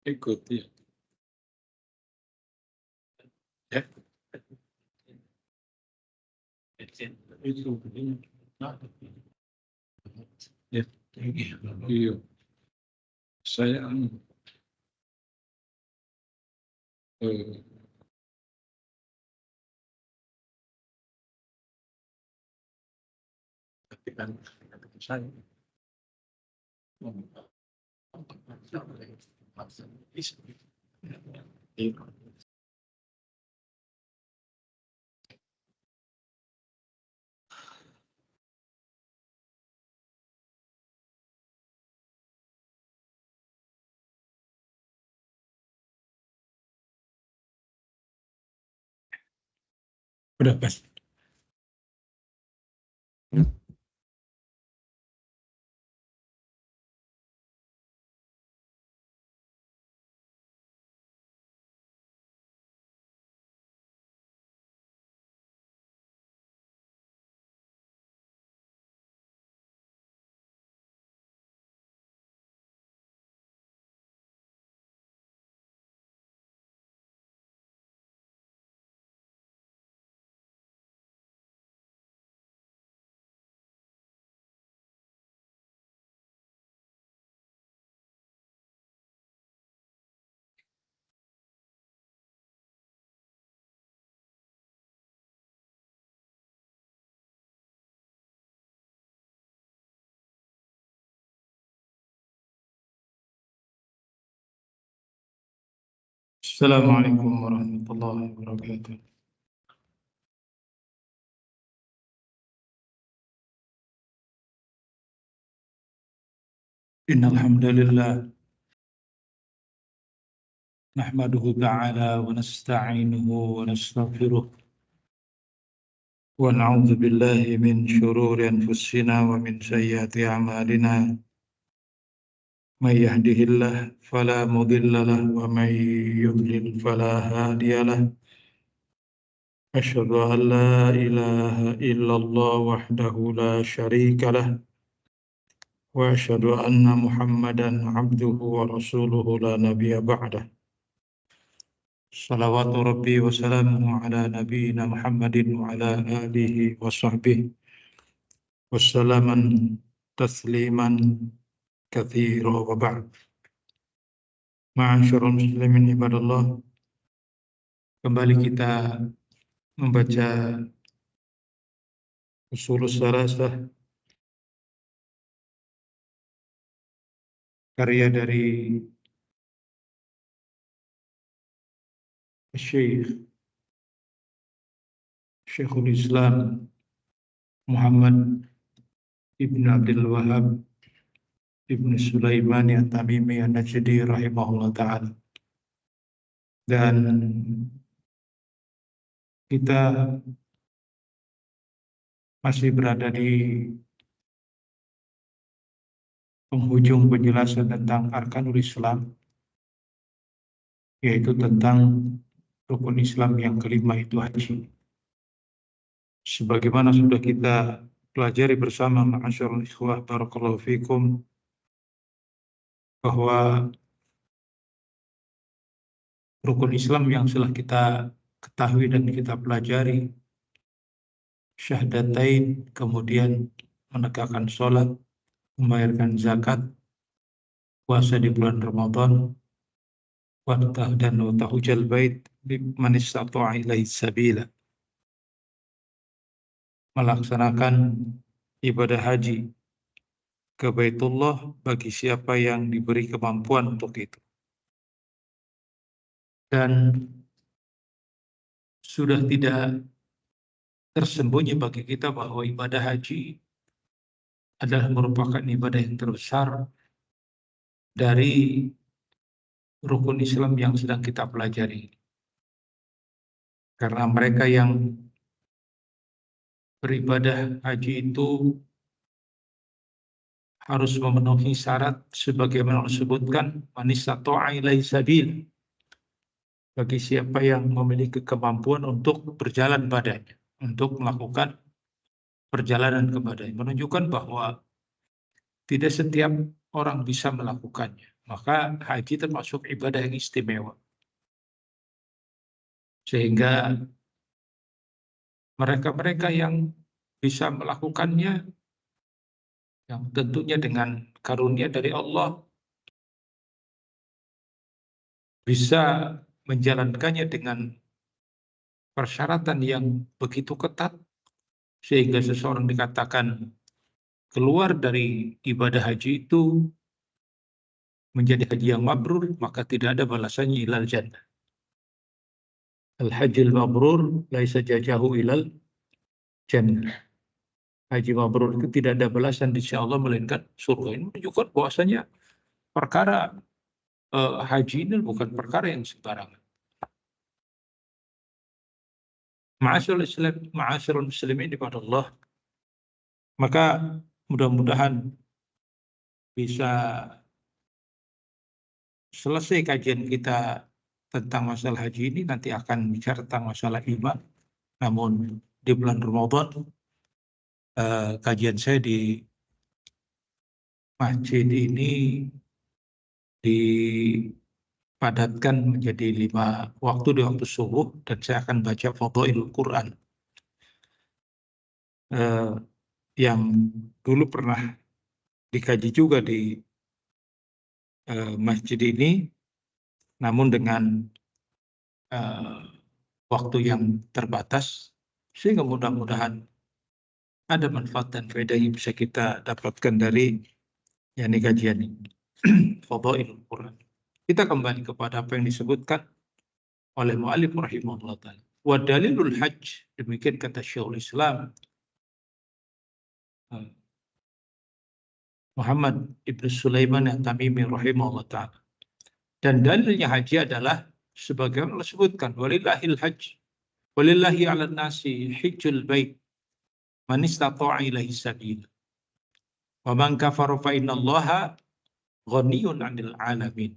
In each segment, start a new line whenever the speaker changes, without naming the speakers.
Ikuti ya. Itu ya. Iya. Saya ketika saya udah pas. Assalamualaikum warahmatullahi wabarakatuh. Innal hamdalillah nahmaduhu ta'ala wa nasta'inuhu wa nastaghfiruh wa na'udzu billahi min shururi anfusina wa min sayyiati a'malina. May yahdihillah fala mudilla lahu wa may yudlil fala hadiya lahu. Asyhadu an la ilaha illallah wahdahu la syarika lahu wa asyhadu anna Muhammadan abduhu wa rasuluhu la nabiyya ba'dah. Salawatu rabbi wa salamuhu ala nabiyyina Muhammadin wa ala alihi wa sahbihi wa salaman tasliman katsira wa ba'd. Ma'asyiral muslimin ibadallah, kembali kita membaca Ushulus Salasah, karya dari Syekhul Islam Muhammad Ibn Abdul Wahhab Ibn Sulaiman At-Tamimi An-Najdi rahimahullah ta'ala. Dan kita masih berada di penghujung penjelasan tentang Arkanul Islam, yaitu tentang rukun Islam yang kelima, itu haji. Sebagaimana sudah kita pelajari bersama, ma'asyiral ikhwah barakallahu fikum, bahwa rukun Islam yang telah kita ketahui dan kita pelajari, syahadatain, kemudian menegakkan sholat, membayarkan zakat, puasa di bulan Ramadan, dan tahujjal bait man istata'a ilaihi sabila, melaksanakan ibadah haji ke Baitullah bagi siapa yang diberi kemampuan untuk itu. Dan sudah tidak tersembunyi bagi kita bahwa ibadah haji adalah merupakan ibadah yang terbesar dari rukun Islam yang sedang kita pelajari. Karena mereka yang beribadah haji itu harus memenuhi syarat sebagaimana disebutkan, man istata'a ilaihi sabila, bagi siapa yang memiliki kemampuan untuk berjalan padanya, untuk melakukan perjalanan kepadanya, menunjukkan bahwa Tidak setiap orang bisa melakukannya. Maka haji termasuk ibadah yang istimewa. Sehingga mereka-mereka yang bisa melakukannya, yang tentunya dengan karunia dari Allah, bisa menjalankannya dengan persyaratan yang begitu ketat, sehingga seseorang dikatakan keluar dari ibadah haji itu menjadi haji yang mabrur, maka tidak ada balasannya ilal jannah. Al-hajjul mabrur laisa jazahu ilal jannah. Haji mabrur itu tidak ada balasan di sisi Allah melainkan surga. Ini menunjukkan bahwasanya perkara haji ini bukan perkara yang sembarangan. Ma'asyiral muslimin kepada Allah. Maka mudah-mudahan bisa selesai kajian kita tentang masalah haji ini, nanti akan bicara tentang masalah iman. Namun di bulan Ramadan kajian saya di masjid ini dipadatkan menjadi 5 waktu di waktu subuh, dan saya akan baca Fadhailul Quran yang dulu pernah dikaji juga di masjid ini, namun dengan waktu yang terbatas, sehingga mudah-mudahan ada manfaat dan faedah yang bisa kita dapatkan dari kajian ini. Fadhailul Quran. Kita kembali kepada apa yang disebutkan oleh mu'allif rahimahullah ta'ala. Wa dalilul hajj, demikian kata Syekhul Islam Muhammad Ibn Sulaiman At-Tamimi rahimahullah ta'ala. Dan dalilnya haji adalah sebagaimana Allah sebutkan, walillahil hajj walillahi 'alan nasi hajjul bait man istata'a ilaihi sabila wa man kafara fa innallaha ghaniyun 'anil 'alamin.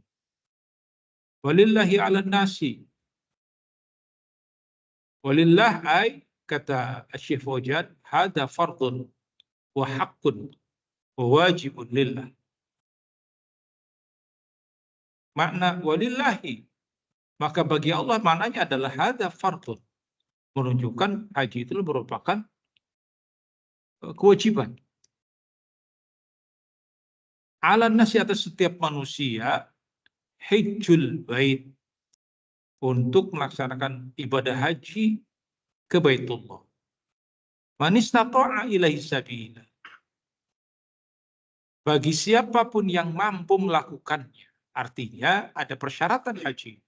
Walillahi 'alan nasi, walillah ay kata Syekh Fauzan, hadza fardun wa haqqun wa wajibun lillah. Makna walillahi, maka bagi Allah maknanya adalah hadza fardun, menunjukkan haji itu merupakan kewajiban. Alan nasi, atas setiap manusia, hajjul bait, untuk melaksanakan ibadah haji ke Baitullah. Man istata'a ilaihi sabila, bagi siapapun yang mampu melakukannya. Artinya ada persyaratan haji,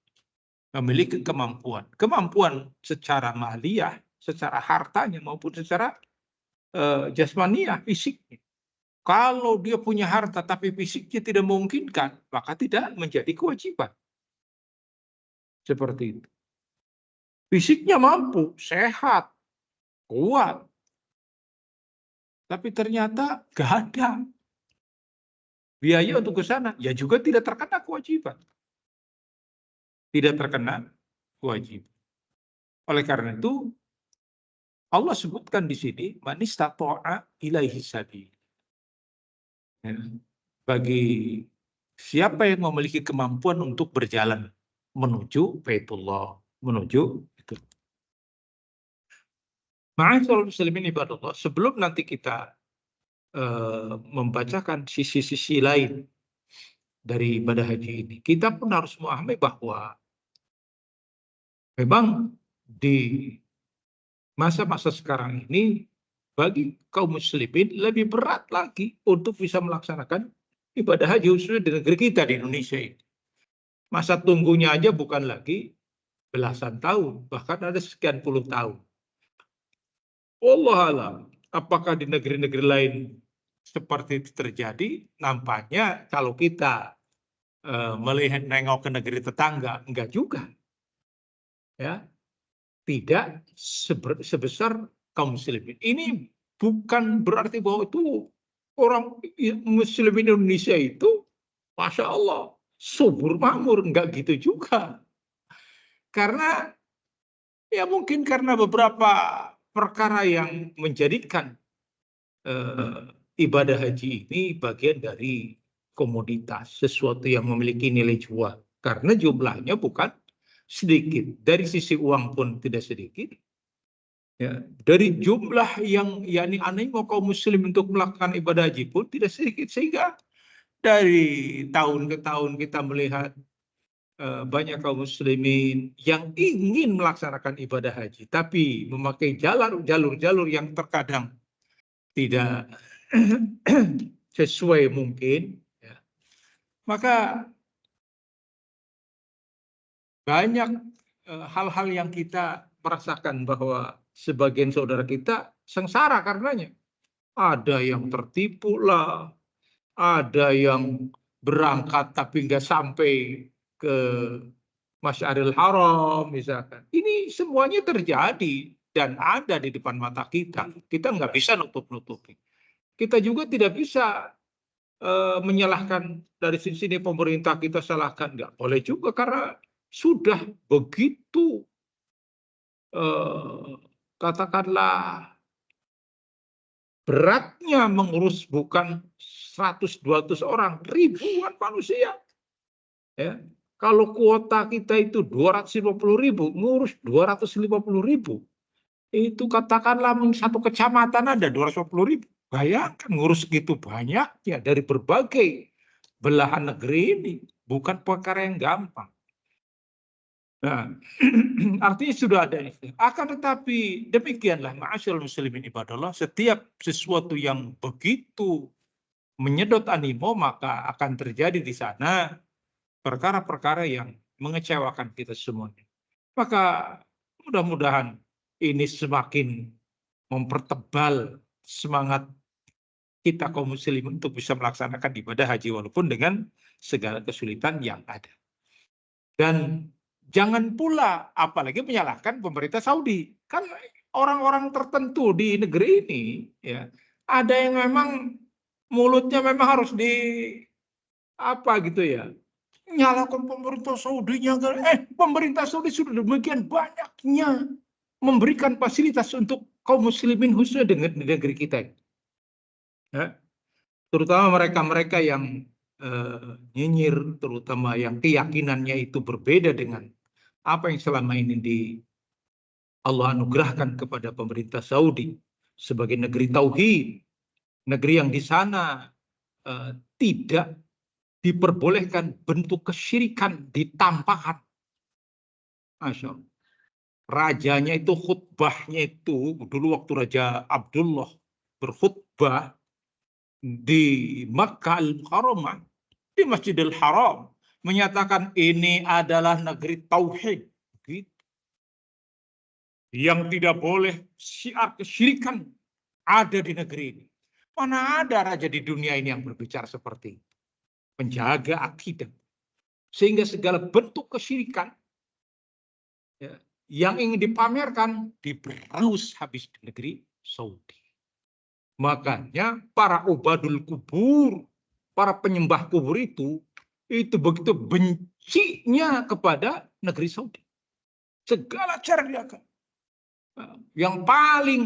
memiliki kemampuan. Kemampuan secara maliyah, secara hartanya, maupun secara jasmaniah, fisiknya. Kalau dia punya harta tapi fisiknya tidak memungkinkan, maka tidak menjadi kewajiban. Seperti itu. Fisiknya mampu, sehat, kuat. Tapi ternyata gak ada biaya untuk ke sana, ya juga tidak terkena kewajiban. Tidak terkena kewajiban. Oleh karena itu, Allah sebutkan di sini, man istata'a ilaihi sabil. Bagi siapa yang memiliki kemampuan untuk berjalan menuju Baitullah, menuju itu. Ma'asyiral muslimin ibadallah, sebelum nanti kita membacakan sisi-sisi lain dari ibadah haji ini, kita pun harus memahami bahwa memang di masa-masa sekarang ini bagi kaum muslimin lebih berat lagi untuk bisa melaksanakan ibadah haji, khususnya di negeri kita di Indonesia ini. Masa tunggunya aja bukan lagi belasan tahun, bahkan ada sekian puluh tahun. Wallahu a'lam, apakah di negeri-negeri lain seperti itu terjadi? Nampaknya kalau kita melihat nengok ke negeri tetangga, enggak juga. Ya, tidak sebesar kaum muslimin. Ini bukan berarti bahwa itu orang muslimin Indonesia itu, Masya Allah, subur makmur. Enggak gitu juga. Karena ya mungkin karena beberapa perkara yang menjadikan ibadah haji ini bagian dari komoditas, sesuatu yang memiliki nilai jual. Karena jumlahnya bukan sedikit. Dari sisi uang pun tidak sedikit. Ya, dari jumlah yang yakni animo kaum muslim untuk melakukan ibadah haji pun tidak sedikit. Sehingga dari tahun ke tahun kita melihat banyak kaum muslimin yang ingin melaksanakan ibadah haji. Tapi memakai jalur-jalur yang terkadang tidak sesuai mungkin, ya. Maka banyak hal-hal yang kita merasakan bahwa sebagian saudara kita sengsara karenanya. Ada yang tertipu lah, ada yang berangkat tapi nggak sampai ke Masyaril Haram misalkan. Ini semuanya terjadi dan ada di depan mata kita. Kita nggak bisa nutup-nutupi. Kita juga tidak bisa menyalahkan dari sini pemerintah, kita salahkan, nggak boleh juga karena sudah begitu katakanlah beratnya mengurus bukan 100-200 orang, ribuan manusia, ya. Kalau kuota kita itu 250.000, ngurus 250.000, itu katakanlah satu kecamatan ada 250.000. Bayangkan ngurus gitu banyak ya dari berbagai belahan negeri ini, bukan perkara yang gampang. Nah, artinya sudah ada itu. Akan tetapi demikianlah ma'asyiral muslimin ibadallah, setiap sesuatu yang begitu menyedot animo maka akan terjadi di sana perkara-perkara yang mengecewakan kita semuanya. Maka mudah-mudahan ini semakin mempertebal semangat kita kaum muslimin untuk bisa melaksanakan ibadah haji walaupun dengan segala kesulitan yang ada. Dan jangan pula apalagi menyalahkan pemerintah Saudi. Kan orang-orang tertentu di negeri ini ya, ada yang memang mulutnya memang harus di apa gitu ya. Nyalakan pemerintah Saudinya. Pemerintah Saudi sudah demikian banyaknya memberikan fasilitas untuk kaum muslimin khususnya dengan negeri kita. Ya. Terutama mereka-mereka yang nyinyir, terutama yang keyakinannya itu berbeda dengan apa yang selama ini Allah anugerahkan kepada pemerintah Saudi sebagai negeri tauhid, negeri yang di sana tidak diperbolehkan bentuk kesyirikan ditampakkan. Masya Allah. Rajanya itu khutbahnya itu dulu waktu Raja Abdullah berkhutbah di Makkah Al-Mukarramah, di Masjidil Haram, menyatakan ini adalah negeri tauhid, gitu. Yang tidak boleh syiar kesyirikan ada di negeri ini. Mana ada raja di dunia ini yang berbicara seperti itu? Penjaga akidah. Sehingga segala bentuk kesyirikan ya, yang ingin dipamerkan diberangus habis di negeri Saudi. Makanya para ubadul kubur, para penyembah kubur itu begitu bencinya kepada negeri Saudi. Segala cara dilakukan. Yang paling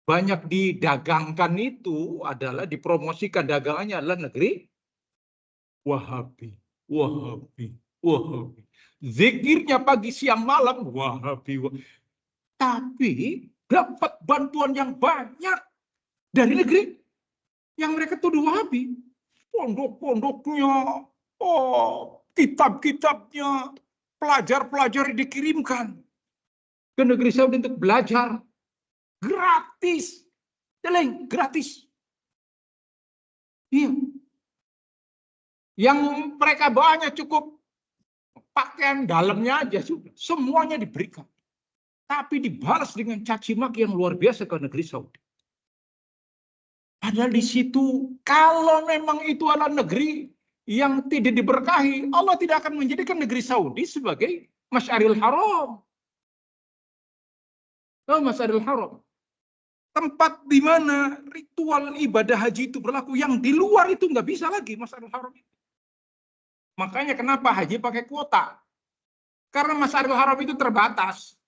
banyak didagangkan itu adalah dipromosikan dagangannya adalah negeri Wahabi, Wahabi, Wahabi. Zikirnya pagi siang malam Wahabi, Wahabi. Tapi dapat bantuan yang banyak dari negeri yang mereka tuduh Wahabi. Pondok-pondoknya, kitab-kitabnya, pelajar-pelajar dikirimkan ke negeri Saudi untuk belajar gratis, gratis. Iya. Yang mereka banyak cukup pakaian dalamnya aja sudah, semuanya diberikan. Tapi dibalas dengan caci maki yang luar biasa ke negeri Saudi. Padahal di situ, kalau memang itu adalah negeri yang tidak diberkahi, Allah tidak akan menjadikan negeri Saudi sebagai Masyaril Haram. Masyaril Haram. Tempat di mana ritual ibadah haji itu berlaku, yang di luar itu nggak bisa lagi Masyaril Haram itu. Makanya kenapa haji pakai kuota? Karena Masyaril Haram itu terbatas.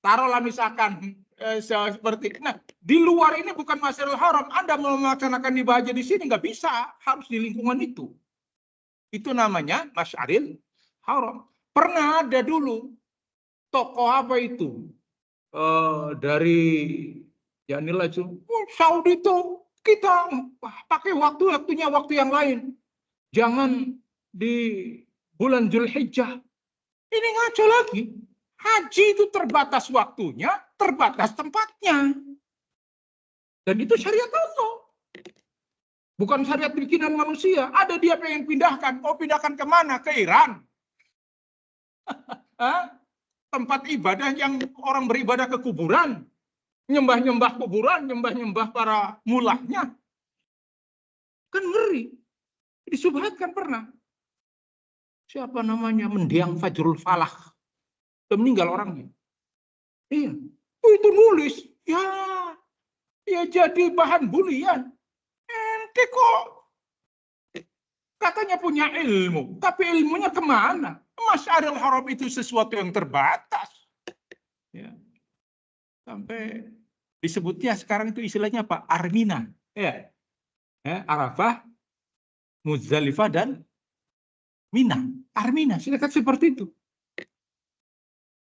Taruhlah misalkan
seperti. Nah, di luar ini bukan Masjidil Haram. Anda mau melaksanakan ibadah haji di sini nggak bisa, harus di lingkungan itu. Itu namanya Masjidil Haram. Pernah ada dulu tokoh apa itu dari ya inilah itu Saudi itu kita pakai waktunya waktu yang lain. Jangan di bulan Zulhijjah. Ini ngaco lagi. Haji itu terbatas waktunya, terbatas tempatnya. Dan itu syariat Allah. Bukan syariat bikinan manusia. Ada dia pengen pindahkan. Oh, pindahkan kemana? Ke Iran. Tempat ibadah yang orang beribadah ke kuburan. Nyembah-nyembah kuburan, nyembah-nyembah para mulahnya. Kan ngeri. Disubhatkan pernah. Siapa namanya? Mendiang Fajrul Falah. Udah meninggal orangnya. Iya. Oh, itu nulis. Ya jadi bahan bulian. Ente kok katanya punya ilmu, tapi ilmunya kemana? Masjidil Haram itu sesuatu yang terbatas. Ya. Sampai disebutnya sekarang itu istilahnya apa? Armina. Ya. Arafah, Muzdalifah, dan Mina. Armina, silakan seperti itu.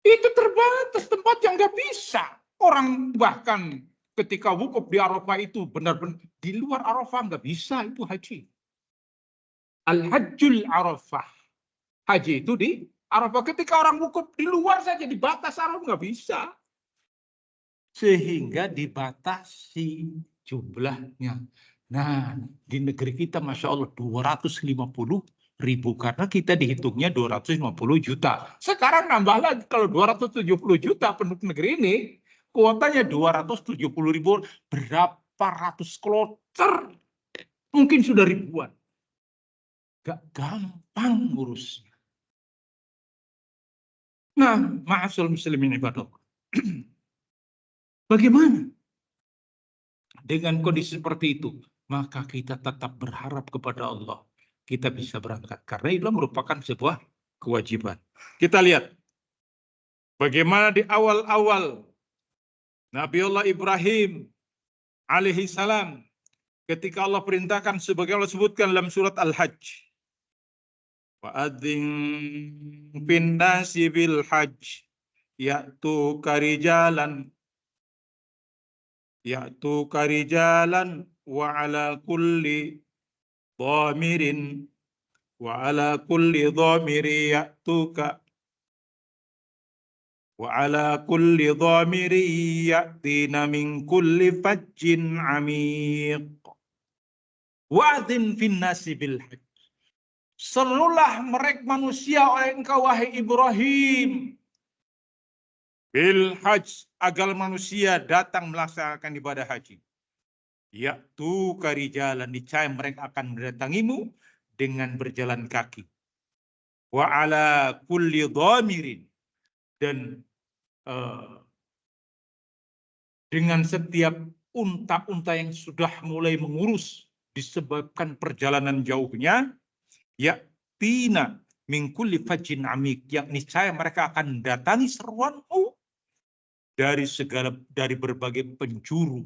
Itu terbatas tempat yang nggak bisa. Orang bahkan ketika wukuf di Arafah itu benar-benar di luar Arafah nggak bisa itu haji. Al-Hajjul Arafah. Haji itu di Arafah. Ketika orang wukuf di luar saja di batas Arafah nggak bisa. Sehingga dibatasi jumlahnya. Nah, di negeri kita Masya Allah 250.000 karena kita dihitungnya 250 juta. Sekarang nambah lagi kalau 270 juta penduduk negeri ini, kuotanya 270.000, berapa ratus kloter? Mungkin sudah ribuan. Gak gampang ngurusnya. Nah, ma'asyiral muslimin ibadah. Bagaimana? Dengan kondisi seperti itu, maka kita tetap berharap kepada Allah. Kita bisa berangkat. Karena itu merupakan sebuah kewajiban. Kita lihat. Bagaimana di awal-awal Nabiullah Ibrahim alaihi salam. Ketika Allah perintahkan sebagai Allah sebutkan dalam surat Al-Hajj. Wa'adzin fin nasi bil hajj. Ya'tu karijalan wa ala kulli dhamirin ya'tina min kulli fajjin amiq. Wa'adzin fin nasi bil hajj. Serulah mereka manusia oleh engkau wahai Ibrahim bil hajj, agar manusia datang melaksanakan ibadah haji. Yaitu karijalan, niscaya mereka akan mendatangimu dengan berjalan kaki. Wa ala kulli dhamirin, dan dengan setiap unta-unta yang sudah mulai mengurus disebabkan perjalanan jauhnya, ya'tina min kulli fajjin amik, yang niscaya mereka akan mendatangi seruanmu dari berbagai penjuru.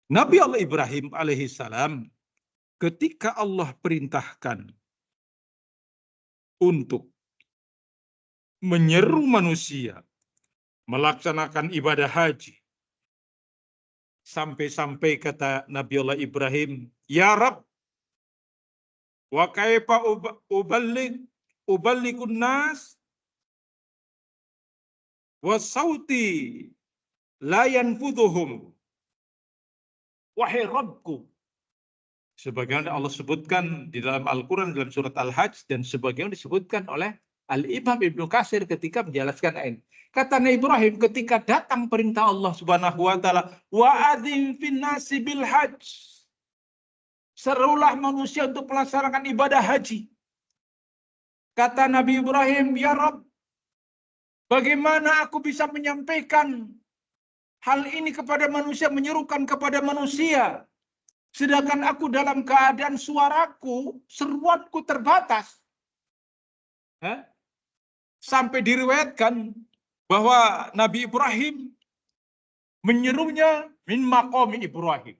Nabi Allah Ibrahim alaihissalam ketika Allah perintahkan untuk menyeru manusia melaksanakan ibadah haji, sampai-sampai kata Nabi Allah Ibrahim, ya Rabb, wa kaifa uballighun nas wa sauti la yanfudhuhum. Wahai Rabbku, sebagaimana Allah sebutkan di dalam Al-Quran dalam surat Al-Hajj, dan sebagaimana disebutkan oleh Al-Imam Ibnu Katsir ketika menjelaskan ayat. Kata Nabi Ibrahim ketika datang perintah Allah Subhanahu wa taala, wa'adzin fin nasi bil hajj. Serulah manusia untuk melaksanakan ibadah haji. Kata Nabi Ibrahim, ya Rabb, bagaimana aku bisa menyampaikan hal ini kepada manusia, menyerukan kepada manusia, sedangkan aku dalam keadaan suaraku, seruanku terbatas. Sampai diriwayatkan bahwa Nabi Ibrahim menyerunya min maqam Ibrahim.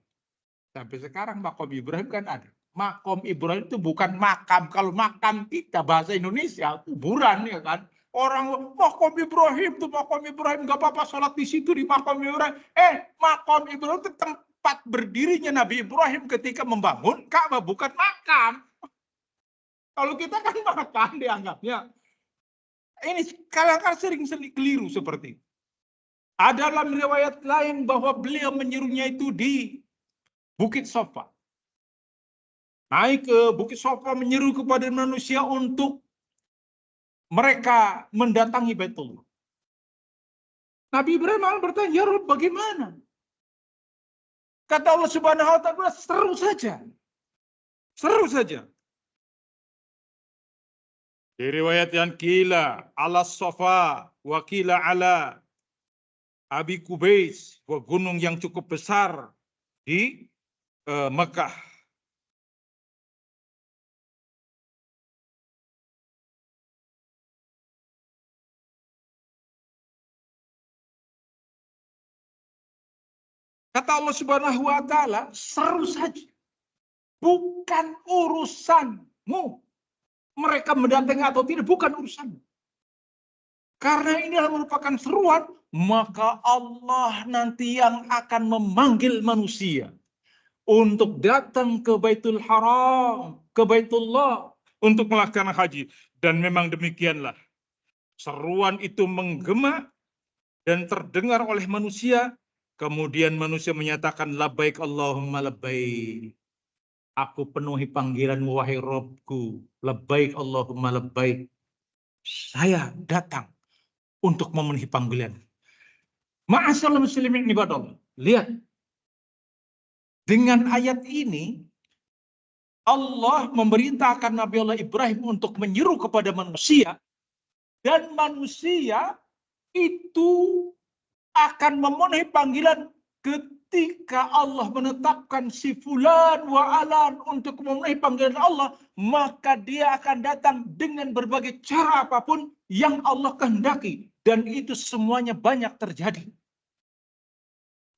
Sampai sekarang maqam Ibrahim kan ada. Maqam Ibrahim itu bukan makam. Kalau makam kita bahasa Indonesia kuburan ya kan. Orang maqam Ibrahim itu maqam Ibrahim, nggak apa-apa sholat di situ di maqam Ibrahim. Maqam Ibrahim itu tempat berdirinya Nabi Ibrahim ketika membangun Ka'bah, bukan makam. Kalau kita kan makam dianggapnya. Ini kadang-kadang sering keliru seperti itu. Ada dalam riwayat lain bahwa beliau menyerunya itu di Bukit Sofa. Naik ke Bukit Sofa menyeru kepada manusia untuk mereka mendatangi Baitullah. Nabi Ibrahim malah bertanya, ya Rabb, bagaimana? Kata Allah Subhanahu wa taala, seru saja. Seru saja. Di riwayat yang kila ala Sofa wa kila ala Abi Kubais, gunung yang cukup besar di Mekah. Kata Allah Subhanahu wa taala, seru saja. Bukan urusanmu. Mereka mendatangi atau tidak, bukan urusanmu. Karena ini merupakan seruan, maka Allah nanti yang akan memanggil manusia untuk datang ke Baitul Haram, ke Baitullah, untuk melaksanakan haji. Dan memang demikianlah. Seruan itu menggema dan terdengar oleh manusia. Kemudian manusia menyatakan, labbaik Allahumma labbaik. Aku penuhi panggilanmu wahai Rabbku. Labbaik Allahumma labbaik. Saya datang untuk memenuhi panggilan. Ma'asyiral muslimin ibadallah. Lihat. Dengan ayat ini Allah memerintahkan Nabi Allah Ibrahim untuk menyeru kepada manusia, dan manusia itu akan memenuhi panggilan ketika Allah menetapkan si fulan wa alan untuk memenuhi panggilan Allah, maka dia akan datang dengan berbagai cara apapun yang Allah kehendaki, dan itu semuanya banyak terjadi.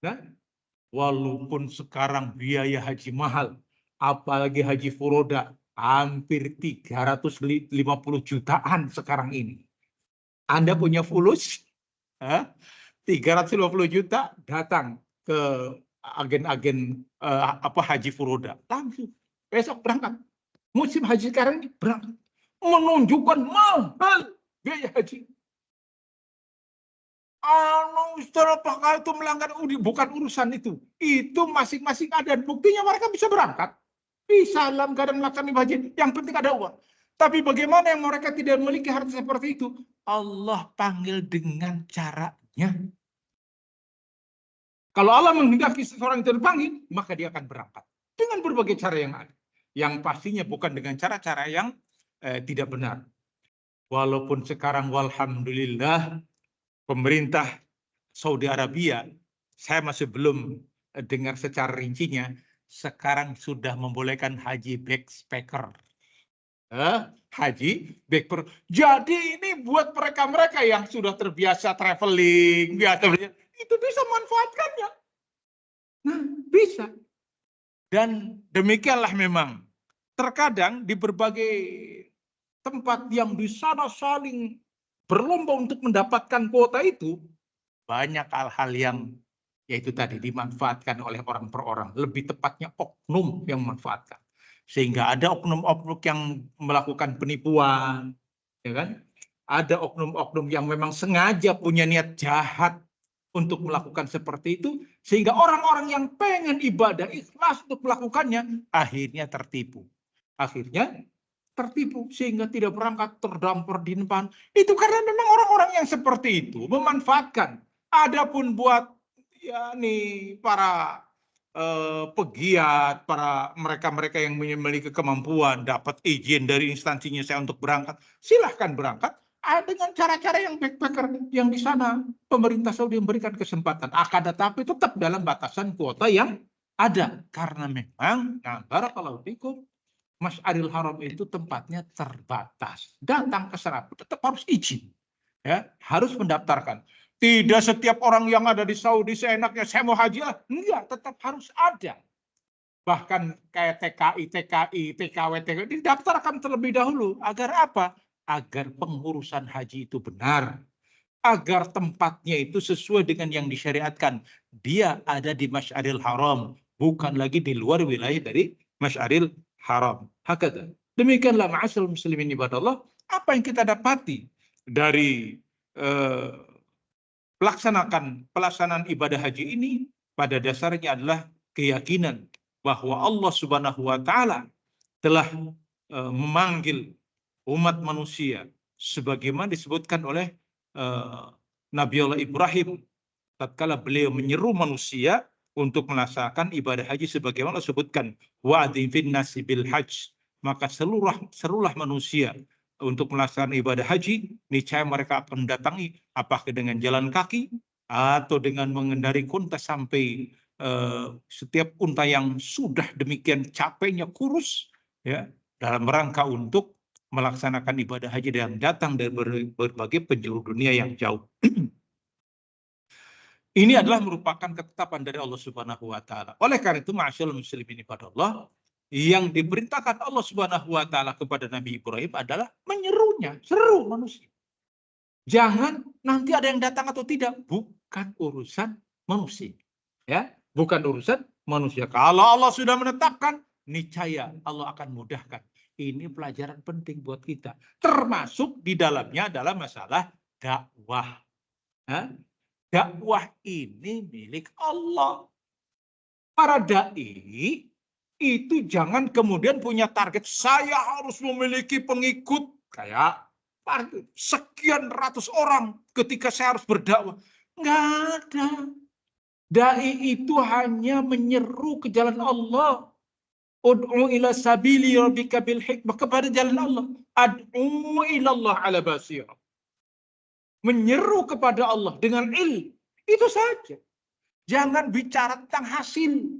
Nah, walaupun sekarang biaya haji mahal, apalagi haji furoda hampir 350 jutaan sekarang ini. Anda punya fulus 350 juta, datang ke agen-agen haji furoda, langsung besok berangkat. Musim haji sekarang ini berangkat, menunjukkan mahal biaya haji. Apakah itu melanggar? Bukan urusan itu. Itu masing-masing ada. Buktinya mereka bisa berangkat. Bisa dalam keadaan melaksanakan haji. Yang penting ada uang. Tapi bagaimana yang mereka tidak memiliki harta seperti itu? Allah panggil dengan caranya. Kalau Allah menghendaki seseorang itu dipanggil, maka dia akan berangkat. Dengan berbagai cara yang ada. Yang pastinya bukan dengan cara-cara yang tidak benar. Walaupun sekarang walhamdulillah pemerintah Saudi Arabia, saya masih belum dengar secara rincinya, sekarang sudah membolehkan haji backpacker. Haji backpacker. Jadi ini buat mereka-mereka yang sudah terbiasa traveling, itu bisa manfaatkannya. Nah, bisa. Dan demikianlah memang. Terkadang di berbagai tempat yang di sana saling berlomba untuk mendapatkan kuota itu, banyak hal-hal yang yaitu tadi dimanfaatkan oleh orang per orang. Lebih tepatnya oknum yang memanfaatkan. Sehingga ada oknum-oknum yang melakukan penipuan, ya kan? Ada oknum-oknum yang memang sengaja punya niat jahat untuk melakukan seperti itu, sehingga orang-orang yang pengen ibadah ikhlas untuk melakukannya akhirnya tertipu. Akhirnya tertipu sehingga tidak berangkat, terdampar di depan. Itu karena memang orang-orang yang seperti itu memanfaatkan. Adapun buat para pegiat, para mereka-mereka yang memiliki kemampuan, dapat izin dari instansinya saya untuk berangkat, silahkan berangkat. Dengan cara-cara yang backpacker yang di sana pemerintah Saudi memberikan kesempatan. Akan tetapi tetap dalam batasan kuota yang ada. Karena memang, barakallahu fikum, Mas'aril Haram itu tempatnya terbatas. Datang ke sana tetap harus izin. Ya, harus mendaftarkan. Tidak setiap orang yang ada di Saudi seenaknya saya mau haji lah. Enggak, tetap harus ada. Bahkan kayak TKI, TKW, didaftarkan terlebih dahulu. Agar apa? Agar pengurusan haji itu benar. Agar tempatnya itu sesuai dengan yang disyariatkan. Dia ada di Masy'aril Haram. Bukan lagi di luar wilayah dari Masy'aril Haram. Hakata. Demikianlah ma'asyiral muslimin ibadallah. Apa yang kita dapati dari pelaksanaan ibadah haji ini pada dasarnya adalah keyakinan bahwa Allah Subhanahu wa taala telah memanggil umat manusia sebagaimana disebutkan oleh Nabi Allah Ibrahim tatkala beliau menyeru manusia untuk melaksanakan ibadah haji sebagaimana disebutkan wa'adzin fin nasi bil hajj, maka seluruh manusia untuk melaksanakan ibadah haji, niscaya mereka akan mendatangi apakah dengan jalan kaki atau dengan mengendari unta sampai setiap unta yang sudah demikian capeknya kurus, ya, dalam rangka untuk melaksanakan ibadah haji dan datang dari berbagai penjuru dunia yang jauh. Ini adalah merupakan ketetapan dari Allah Subhanahu wa taala. Oleh karena itu, ma'asyiral muslimin ibadallah, yang diperintahkan Allah Subhanahu wa taala kepada Nabi Ibrahim adalah menyerunya, seru manusia. Jangan nanti ada yang datang atau tidak, bukan urusan manusia. Ya, bukan urusan manusia. Kalau Allah sudah menetapkan, niscaya Allah akan mudahkan. Ini pelajaran penting buat kita. Termasuk di dalamnya adalah masalah dakwah. Dakwah ini milik Allah. Para dai itu jangan kemudian punya target, saya harus memiliki pengikut kayak sekian ratus orang ketika saya harus berdakwah. Nggak ada. Dai itu hanya menyeru ke jalan Allah. Ud'u ila sabili rabbika bil hikmah, kepada jalan Allah. Ad'u ila Allah ala basirah. Menyeru kepada Allah dengan ilmu. Itu saja. Jangan bicara tentang hasil.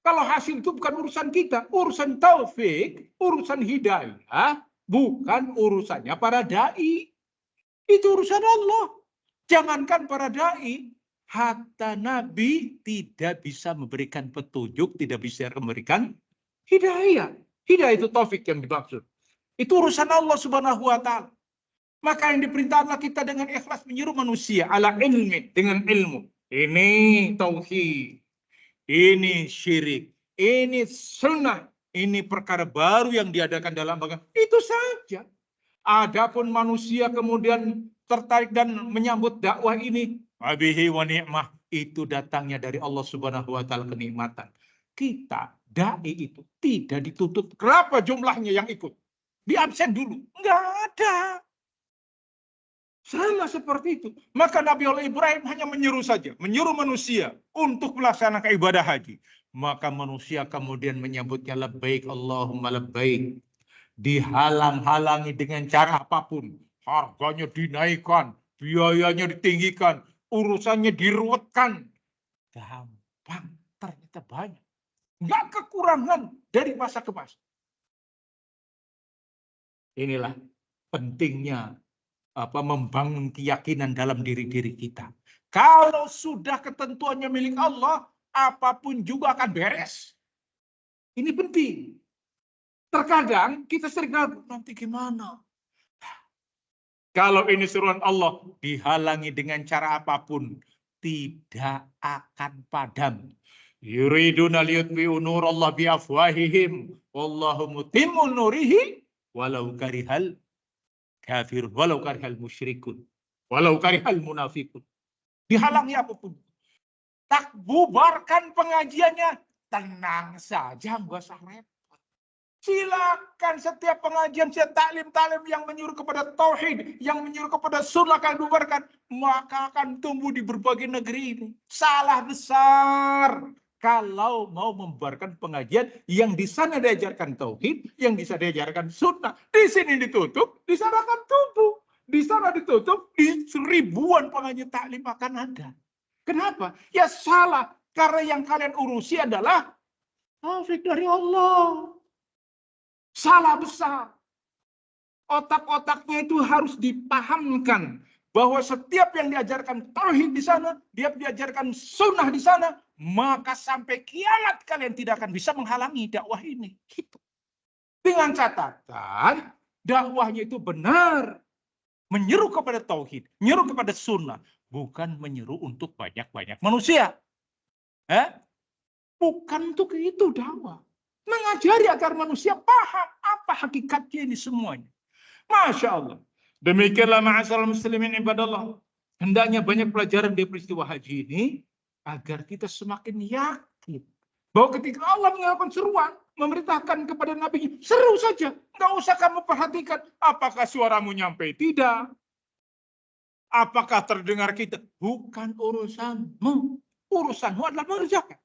Kalau hasil itu bukan urusan kita. Urusan taufik, urusan hidayah, bukan urusannya para da'i. Itu urusan Allah. Jangankan para da'i, hatta Nabi tidak bisa memberikan petunjuk, tidak bisa memberikan hidayah. Hidayah itu taufik yang dimaksud. Itu urusan Allah Subhanahu wa taala. Maka yang diperintahkan kita dengan ikhlas menyuruh manusia ala ilmi, dengan ilmu. Ini tauhid, ini syirik, ini sunnah, ini perkara baru yang diadakan dalam agama. Itu saja. Adapun manusia kemudian tertarik dan menyambut dakwah ini, wabihi wa ni'mah, itu datangnya dari Allah Subhanahu wa taala kenikmatan. Kita dai itu tidak dituntut berapa jumlahnya yang ikut. Di absen dulu. Enggak ada. Sama seperti itu. Maka Nabi Allah Ibrahim hanya menyuruh saja. Menyuruh manusia untuk melaksanakan ibadah haji. Maka manusia kemudian menyebutnya labbaik Allahumma labbaik. Dihalang-halangi dengan cara apapun. Harganya dinaikkan. Biayanya ditinggikan. Urusannya diruwetkan. Gampang. Ternyata banyak. Nggak kekurangan dari masa ke masa. Inilah pentingnya membangun keyakinan dalam diri-diri kita. Kalau sudah ketentuannya milik Allah, apapun juga akan beres. Ini penting. Terkadang kita sering ragu, nanti gimana? Kalau ini suruhan Allah, dihalangi dengan cara apapun, tidak akan padam. Yuriduna liyutfi'u nurallahi biafwahihim, wallahu mutimmu nurihi walau karihal kafir, walau karihal musyrikun, walau karihal munafikun. Dihalangi apapun. Tak bubarkan pengajiannya, tenang saja, nggak usah repot. Silakan setiap pengajian, setiap taklim yang menyuruh kepada tauhid, yang menyuruh kepada sunnah akan bubarkan, maka akan tumbuh di berbagai negeri ini. Salah besar kalau mau membubarkan pengajian yang di sana diajarkan tauhid, yang di sana diajarkan sunnah. Di sini ditutup, di sana akan tumbuh. Di sana ditutup, di ribuan pengajian taklim akan ada. Kenapa? Ya salah. Karena yang kalian urusi adalah taufik dari Allah. Salah besar. Otak-otaknya itu harus dipahamkan bahwa setiap yang diajarkan tauhid di sana, dia diajarkan sunnah di sana, maka sampai kiamat kalian tidak akan bisa menghalangi dakwah ini. Gitu. Dengan catatan dakwahnya itu benar, menyeru kepada tauhid, menyeru kepada sunnah, bukan menyeru untuk banyak-banyak manusia. Bukan untuk itu dakwah. Mengajari agar manusia paham apa hakikatnya ini semuanya. Masya Allah. Demikianlah ma'asyiral muslimin ibadallah. Hendaknya banyak pelajaran dari peristiwa haji ini agar kita semakin yakin bahwa ketika Allah menyampaikan seruan, memerintahkan kepada Nabi, seru saja. Nggak usah kamu perhatikan apakah suaramu nyampe tidak. Apakah terdengar kita? Bukan urusanmu. Urusanmu adalah mengerjakan.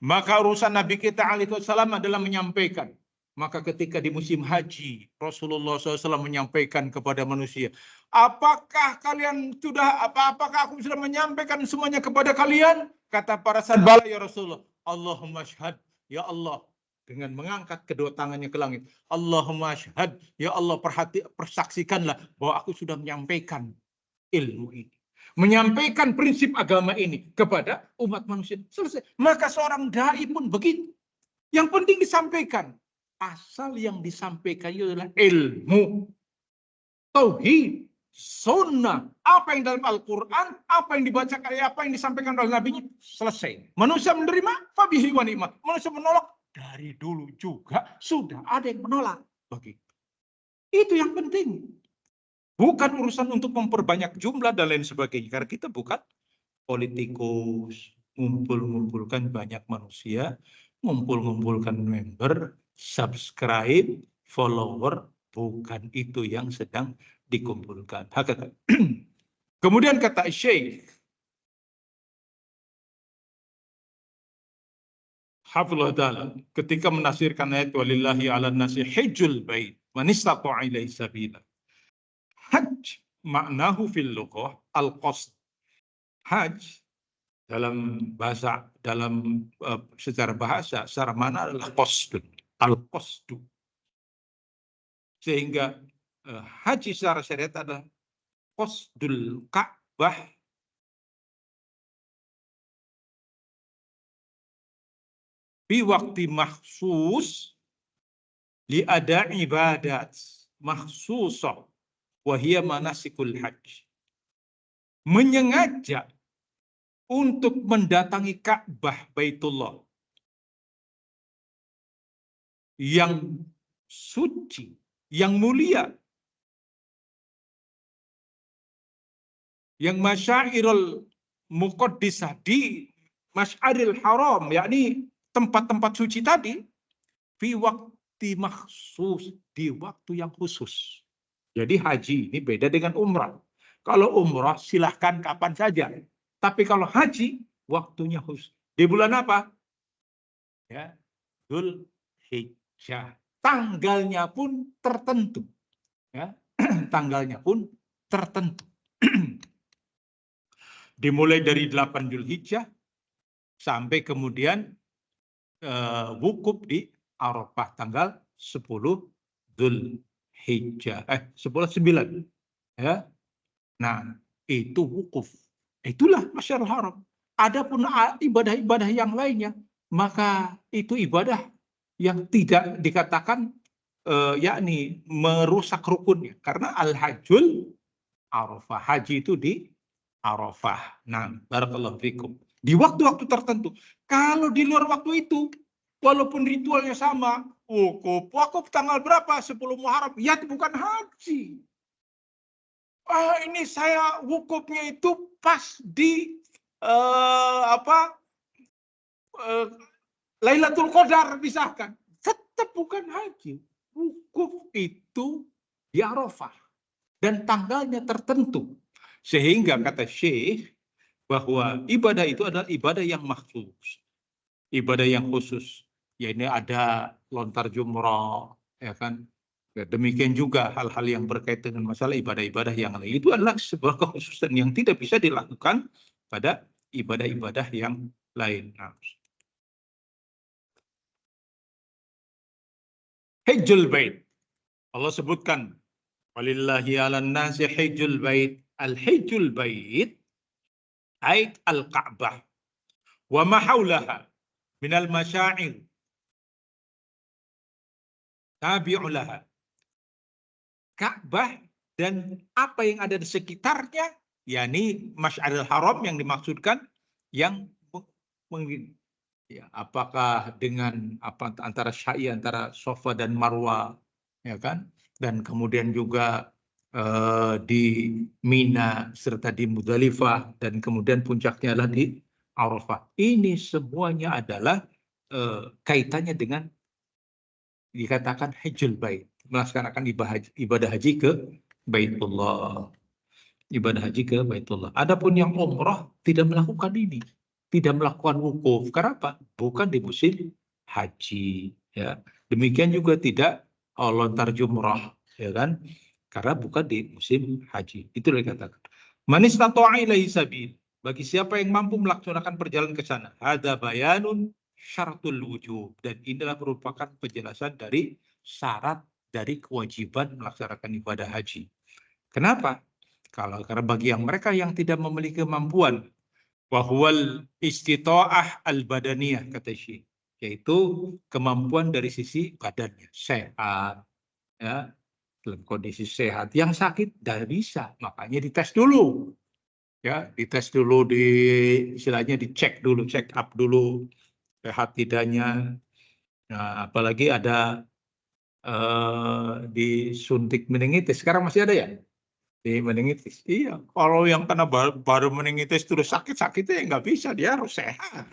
Maka urusan Nabi kita alaihissalam adalah menyampaikan. Maka ketika di musim haji, Rasulullah SAW menyampaikan kepada manusia, apakah aku sudah menyampaikan semuanya kepada kalian? Kata para sahabat, bala ya Rasulullah. Allahumma syahad, ya Allah. Dengan mengangkat kedua tangannya ke langit. Allahumma syahad, ya Allah, persaksikanlah bahwa aku sudah menyampaikan ilmu ini. Menyampaikan prinsip agama ini kepada umat manusia. Selesai. Maka seorang dai pun begitu. Yang penting disampaikan. Asal yang disampaikan itu adalah ilmu, tauhid, sunnah, apa yang dalam Al-Quran, apa yang dibacakan, apa yang disampaikan oleh Nabi-Nya, selesai. Manusia menerima, fabihi wa ni'mah. Manusia menolak, dari dulu juga sudah ada yang menolak. Begitu. Itu yang penting. Bukan urusan untuk memperbanyak jumlah dan lain sebagainya. Karena kita bukan politikus, ngumpul-ngumpulkan banyak manusia, ngumpul-ngumpulkan member, subscribe, follower, bukan itu yang sedang dikumpulkan. Kemudian kata Syekh Hafizullah Ta'ala ketika menafsirkan ayat walillahi 'alan nasi hajjul bait man istata'a ilaihi sabila. Hajj maknahu fil lughah al-qasd. Hajj secara bahasa, secara mana adalah qasdun, al-qasdu. Sehingga haji secara syariat adalah qasdul Ka'bah fi waktu makhsus li ada ibadat makhsusah wa hiya manasikul hajj. Menyengaja untuk mendatangi Ka'bah Baitullah yang suci, yang mulia, yang masyairul muqaddisah di Masy'aril Haram, yakni tempat-tempat suci tadi, fi waktu maksus, di waktu yang khusus. Jadi haji ini beda dengan umrah. Kalau umrah silahkan kapan saja. Tapi kalau haji, waktunya khusus. Di bulan apa? Ya, Dzulhijjah. Tanggalnya pun tertentu. Ya, tanggalnya pun tertentu. Dimulai dari 8 Dzulhijjah sampai kemudian wukuf di Arafah tanggal 10 Dzulhijjah. 9. Ya. Nah, itu wukuf. Itulah Masyiral Haram. Adapun ibadah-ibadah yang lainnya, maka itu ibadah yang tidak dikatakan yakni merusak rukunnya. Karena al-hajjul Arafah. Haji itu di Arafah. Nah, barakallahu fikum. Di waktu-waktu tertentu. Kalau di luar waktu itu, walaupun ritualnya sama, wukuf tanggal berapa? 10 Muharram. Ya, itu bukan haji. Ini saya wukufnya itu pas di Lailatul Qadar misalkan. Tetap bukan haji. Wukuf itu di Arafah. Dan tanggalnya tertentu. Sehingga kata Syekh bahwa ibadah itu adalah ibadah yang maksus. Ibadah yang khusus. Ya ini ada lontar jumrah, ya kan. Ya, demikian juga hal-hal yang berkaitan dengan masalah ibadah-ibadah yang lain. Itu adalah sebuah kekhususan yang tidak bisa dilakukan pada ibadah-ibadah yang lain. Nah. Hajjul bait. Allah sebutkan walillahi 'alan nasi hajjul bait. al-hijjul bait ait al-Ka'bah wa ma haulaha minal masyair tabi'u laha. Ka'bah dan apa yang ada di sekitarnya, yakni Masy'aril Haram yang dimaksudkan, yang ya, apakah dengan apa antara sa'i antara Safa dan Marwa, ya kan, dan kemudian juga di Mina serta di Muzdalifah, dan kemudian puncaknya adalah di Arafah. Ini semuanya adalah kaitannya dengan dikatakan hajjul bait, melaksanakan ibadah haji ke Baitullah. Ibadah haji ke Baitullah. Adapun yang umrah tidak melakukan ini, tidak melakukan wukuf. Kenapa? Bukan di musim haji. Ya. Demikian juga tidak lontar jumrah, ya kan? Karena bukan di musim haji. Itu dikatakan. Man istata'a ilaihi sabil. Bagi siapa yang mampu melaksanakan perjalanan ke sana. Hadza bayanun syaratul wujub. Dan inilah merupakan penjelasan dari syarat dari kewajiban melaksanakan ibadah haji. Kenapa? Karena bagi yang mereka yang tidak memiliki kemampuan, wahwal istita'ah al-badaniyah, kata Syekh, yaitu kemampuan dari sisi badannya, sehat, ya, dalam kondisi sehat. Yang sakit tidak bisa, makanya dites dulu. Ya, dites dulu, istilahnya dicek dulu, check up dulu, sehat tidaknya. Nah, apalagi ada disuntik meningitis, sekarang masih ada ya? Di meningitis. Iya, kalau yang kena baru meningitis terus sakit-sakitnya ya nggak bisa, dia harus sehat.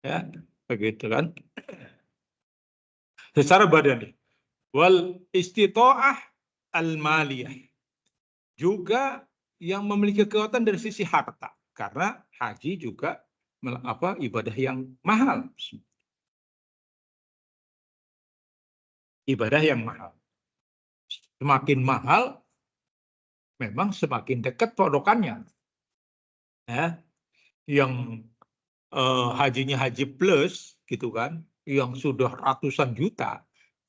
Ya, begitu kan. Secara badani. Wal istita'ah al-maliyah. Juga yang memiliki kekuatan dari sisi harta. Karena haji juga ibadah yang mahal. Ibadah yang mahal. Semakin mahal, memang semakin dekat podokannya. Ya, yang hajinya haji plus gitu kan, yang sudah ratusan juta,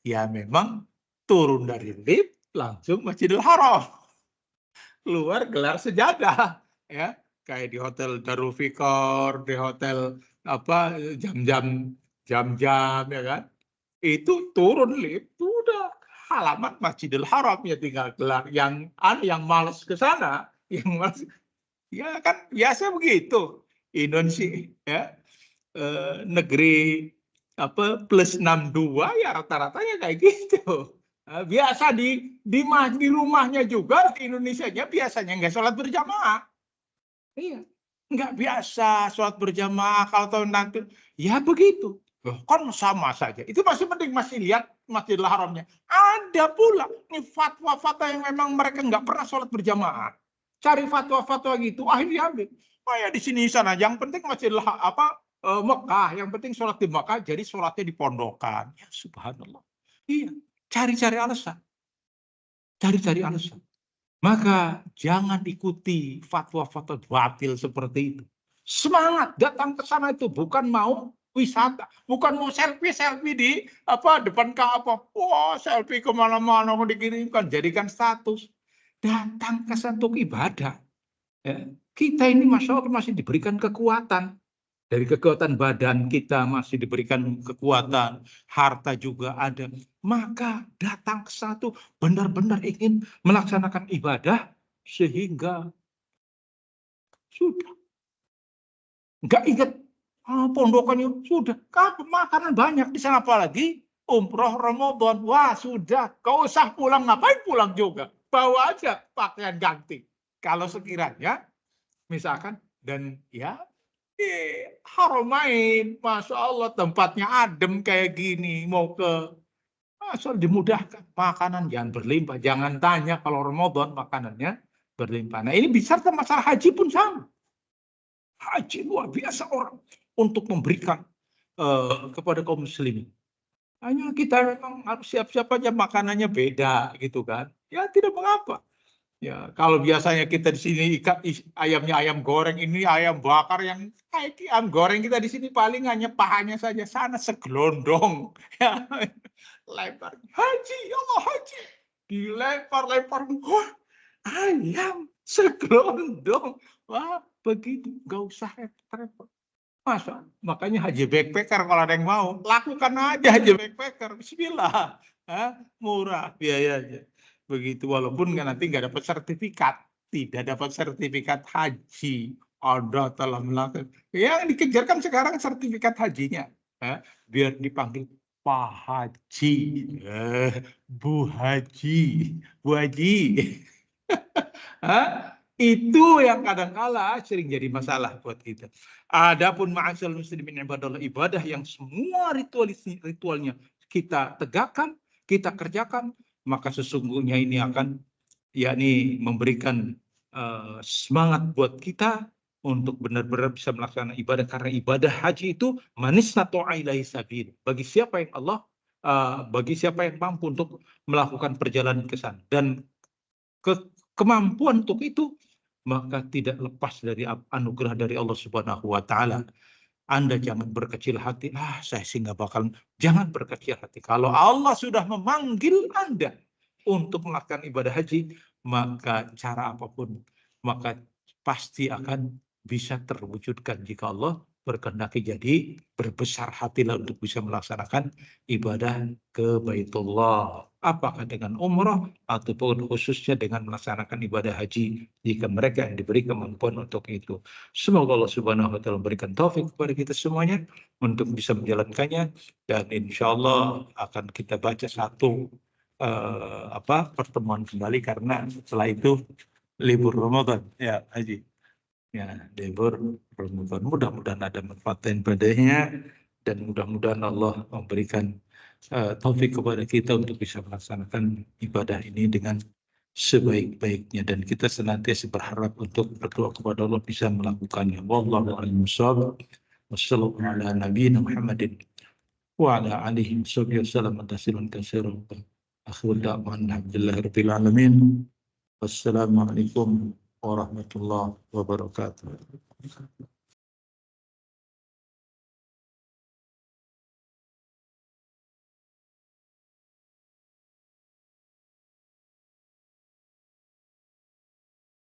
ya memang turun dari lift langsung Masjidil Haram, keluar gelar sejadah, ya kayak di hotel Darul Fikor, di hotel apa jam-jam ya kan, itu turun lift udah halaman Masjidil Haram, ya tinggal gelar. Yang malas ke sana, yang malas, ya kan biasa begitu Indonesia, ya. Negeri plus 62 ya rata-ratanya kayak gitu. Biasa di rumahnya juga di Indonesianya biasanya nggak sholat berjamaah. Iya, nggak biasa sholat berjamaah kalau tahun nanti. Ya begitu. Loh, kan sama saja. Itu masih penting, masih lihat Masjidil Haramnya. Ada pula nih fatwa-fatwa yang memang mereka nggak pernah sholat berjamaah. Cari fatwa-fatwa gitu, akhirnya diambil. Oh ya di sini sana. Yang penting Masjidil Mekah, yang penting sholat di Mekah, jadi sholatnya di pondokan. Ya subhanallah. Iya, cari-cari alasan. Cari-cari alasan. Maka jangan ikuti fatwa-fatwa batil seperti itu. Semangat datang ke sana itu bukan mau wisata, bukan mau selfie di depan Ka'bah. Wah, selfie kemana-mana mau dikirimkan, jadikan status. Datang ke sana untuk ibadah. Ya. Kita ini masya Allah masih diberikan kekuatan. Dari kekuatan badan kita masih diberikan kekuatan, harta juga ada. Maka datang ke satu benar-benar ingin melaksanakan ibadah sehingga sudah. Nggak ingat pondokannya, sudah. Makanan banyak di sana, apalagi umroh Ramadan. Wah sudah, kau usah pulang, ngapain pulang juga. Bawa aja pakaian ganti. Kalau sekiranya misalkan, dan ya Haramain, masya Allah tempatnya adem kayak gini, mau ke asal dimudahkan, makanan jangan berlimpah, jangan tanya kalau Ramadan makanannya berlimpah. Nah ini bisa masalah haji pun sama. Haji luar biasa orang untuk memberikan kepada kaum muslimin. Hanya kita memang harus siap-siap aja, makanannya beda gitu kan. Ya tidak mengapa. Ya, kalau biasanya kita di sini ayamnya ayam goreng, ini ayam bakar yang kayak ayam goreng kita di sini paling hanya pahanya saja, sana segelondong. Ya, lempar haji, ya Allah haji, dilempar-lempar, ayam Segelondong. Wah, begitu. Nggak usah repot-repot. Masa? Makanya haji backpacker kalau ada yang mau, lakukan aja haji backpacker. Bismillah. Murah biayanya. Begitu, walaupun nanti nggak dapat sertifikat. Tidak dapat sertifikat haji. Ada telah melakukan. Yang dikejar kan sekarang sertifikat hajinya. Biar dipanggil Pak Haji. Bu Haji. Bu Haji. Itu yang kadang-kala sering jadi masalah buat kita. Adapun ma'asyiral muslimin ibadallah, ibadah yang semua ritualnya kita tegakkan, kita kerjakan, maka sesungguhnya ini akan yakni memberikan semangat buat kita untuk benar-benar bisa melaksanakan ibadah, karena ibadah haji itu manisnatu ilaihi sabil. Bagi siapa yang bagi siapa yang mampu untuk melakukan perjalanan ke sana dan kemampuan untuk itu, maka tidak lepas dari anugerah dari Allah Subhanahu wa taala. Anda jangan berkecil hati, saya sih nggak bakal. Jangan berkecil hati. Kalau Allah sudah memanggil Anda untuk melakukan ibadah haji, maka cara apapun, maka pasti akan bisa terwujudkan jika Allah berkehendaki. Jadi berbesar hatilah untuk bisa melaksanakan ibadah ke Baitullah, apakah dengan umrah ataupun khususnya dengan melaksanakan ibadah haji jika mereka yang diberi kemampuan untuk itu. Semoga Allah Subhanahu wa taala memberikan taufik kepada kita semuanya untuk bisa menjalankannya, dan insya Allah akan kita baca satu pertemuan kembali karena setelah itu libur Ramadan ya Haji. Ya, libur Ramadan. Mudah-mudahan ada manfaat dan ibadahnya, dan mudah-mudahan Allah memberikan taufik kepada kita untuk bisa melaksanakan ibadah ini dengan sebaik-baiknya, dan kita senantiasa berharap untuk berdoa kepada Allah bisa melakukannya. Wallahu a'lam bishawab. Wassallallahu ala nabiyina Muhammadin wa ala alihi wasallam tasliman katsiran. Akhir da'wana alhamdulillahirabbil alamin. Wassalamualaikum warahmatullahi wabarakatuh.